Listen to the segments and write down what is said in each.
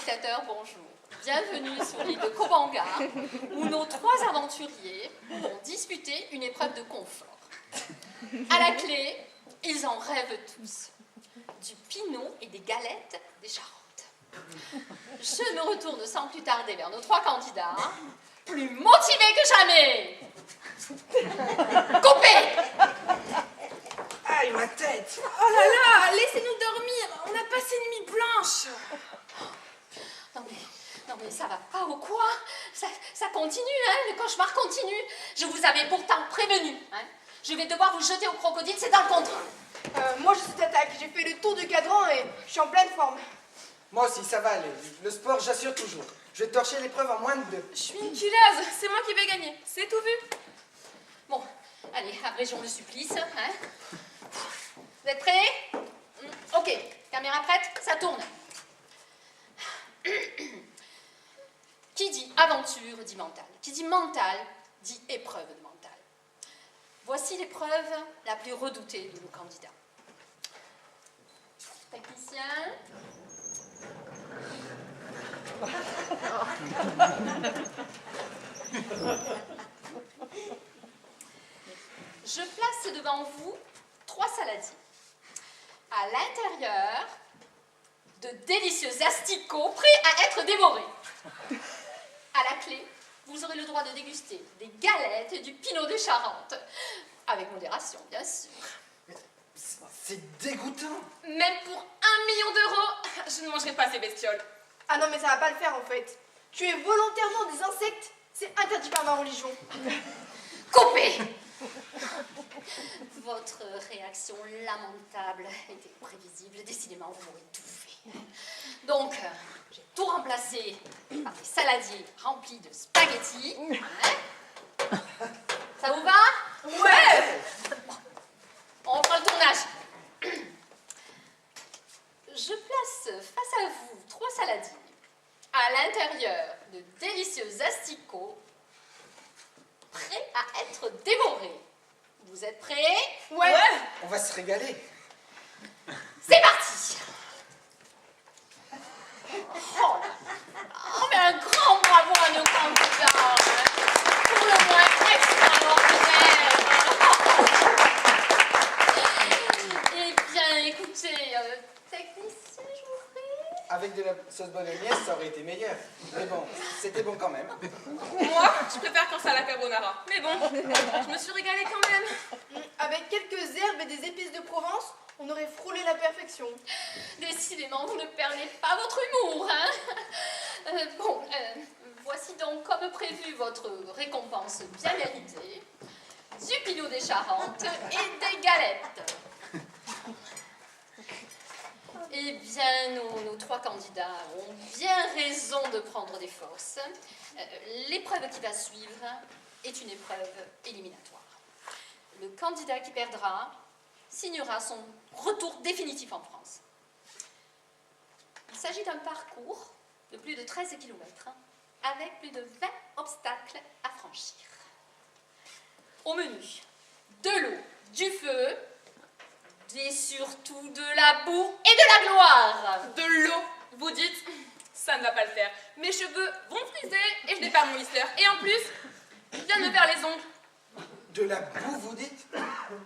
téléspectateurs, bonjour. Bienvenue sur l'île de Kobanga, où nos 3 aventuriers vont disputer une épreuve de confort. À la clé, ils en rêvent tous. Du pinot et des galettes des Charentes. Je me retourne sans plus tarder vers nos 3 candidats, plus motivés que jamais. Coupez! Aïe, ma tête! Oh là là, laissez-nous dormir, on a passé une nuit blanche. Non mais ça va pas ou quoi? Ça continue, hein, le cauchemar continue. Je vous avais pourtant prévenu, hein. Je vais devoir vous jeter au crocodile, c'est dans le contrat. Moi je suis d'attaque, j'ai fait le tour du cadran et je suis en pleine forme. Moi aussi, ça va aller. Le sport, j'assure toujours. Je vais torcher l'épreuve en moins de 2. Je suis une kilaise, c'est moi qui vais gagner, c'est tout vu. Bon, allez, abrégeons le supplice, hein. Vous êtes prêts? Ok, caméra prête, ça tourne. Qui dit aventure dit mental. Qui dit mental dit épreuve de mental. Voici l'épreuve la plus redoutée de nos candidats. Technicien. Je place devant vous 3 saladiers. À l'intérieur, de délicieux asticots prêts à être dévorés. À la clé, vous aurez le droit de déguster des galettes et du pinot des Charentes. Avec modération, bien sûr. C'est dégoûtant. Même pour 1 million d'euros, je ne mangerai pas ces bestioles. Ah non mais ça va pas le faire en fait. Tuer volontairement des insectes, c'est interdit par ma religion. Coupez! Votre réaction lamentable était prévisible. Décidément, vous m'aurez tout fait. Donc, j'ai tout remplacé par des saladiers remplis de spaghettis. Hein? Ça vous va? Ouais! Bon, on reprend le tournage. Je place face à vous 3 saladiers. À l'intérieur, de délicieux asticots prêts à être dévorés. Vous êtes prêts? Ouais! On va se régaler. C'est parti! Oh là! Oh, mais un grand bravo à nos candidats! Pour le moins extraordinaire! Eh bien, écoutez, technicien, je vous prie. Avec de la sauce bolognaise, ça aurait été meilleur. Mais bon, c'était bon quand même. Moi, je préfère quand c'est à la carbonara. Mais bon, je me suis régalée quand même. Avec quelques herbes et des épices de Provence, on aurait frôlé la perfection. Décidément, vous ne perdez pas votre humour, hein? Voici donc, comme prévu, votre récompense bien méritée. Du pinot des Charentes et des galettes. Eh bien, nos 3 candidats ont bien raison de prendre des forces. L'épreuve qui va suivre est une épreuve éliminatoire. Le candidat qui perdra signera son retour définitif en France. Il s'agit d'un parcours de plus de 13 km avec plus de 20 obstacles à franchir. Au menu, de l'eau, du feu, et surtout de la boue et de la gloire. De l'eau, vous dites, ça ne va pas le faire. Mes cheveux vont friser et je n'ai pas mon lisseur. Et en plus, je viens de me faire les ongles. De la boue, vous dites?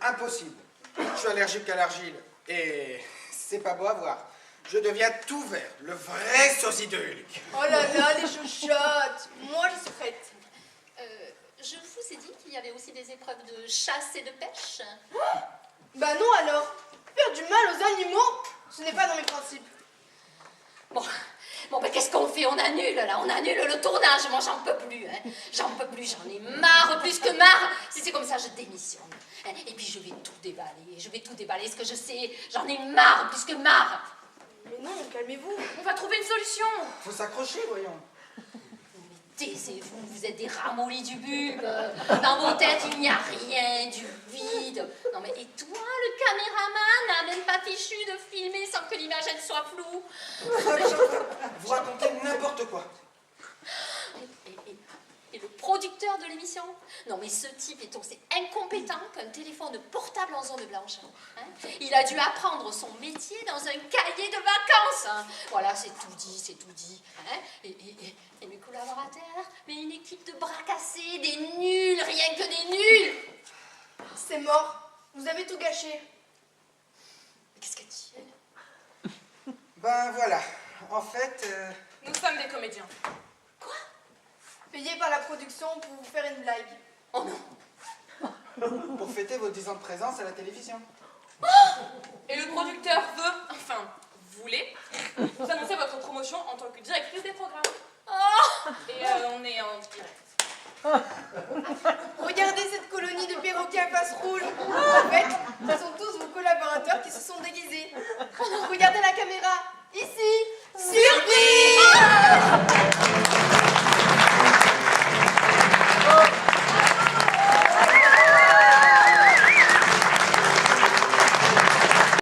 Impossible. Je suis allergique à l'argile. Et c'est pas beau à voir. Je deviens tout vert, le vrai sosie de Hulk. Oh là là, les chuchotes. Moi, je suis prête. Je vous ai dit qu'il y avait aussi des épreuves de chasse et de pêche. Bah non alors. Faire du mal aux animaux, ce n'est pas dans mes principes. Bon, mais qu'est-ce qu'on fait? On annule, là, on annule le tournage. Moi, j'en peux plus, hein. J'en peux plus, j'en ai marre, plus que marre. Si c'est comme ça, je démissionne. Hein. Et puis, je vais tout déballer, ce que je sais. J'en ai marre, plus que marre. Mais non, calmez-vous. On va trouver une solution. Faut s'accrocher, voyons. Mais taisez-vous, vous êtes des ramollis du bulbe. Dans vos têtes, il n'y a rien, du vide. Non, mais et toi, le caméraman, n'a même pas fichu de filmer sans que l'image, elle soit floue. Vous racontez n'importe quoi. Et le producteur de l'émission Non, mais ce type est aussi incompétent qu'un téléphone portable en zone blanche. Hein. Il a dû apprendre son métier dans un cahier de vacances. Hein. Voilà, c'est tout dit, c'est tout dit. Hein. Et mes collaborateurs, mais une équipe de bras cassés, des nuls, rien que des nuls. C'est mort. Vous avez tout gâché. Mais qu'est-ce qu'elle dit, elle? Ben voilà, en fait... Nous sommes des comédiens. Quoi? Payés par la production pour vous faire une blague. Oh non. Pour fêter vos 10 ans de présence à la télévision. Et le producteur veut, enfin, voulait, vous annoncer votre promotion en tant que directrice des programmes. Oh. Et on est en direct. Regardez cette colonie de perroquets à face rouge. En fait, ce sont tous vos collaborateurs qui se sont déguisés. Regardez la caméra. Ici. Surprise!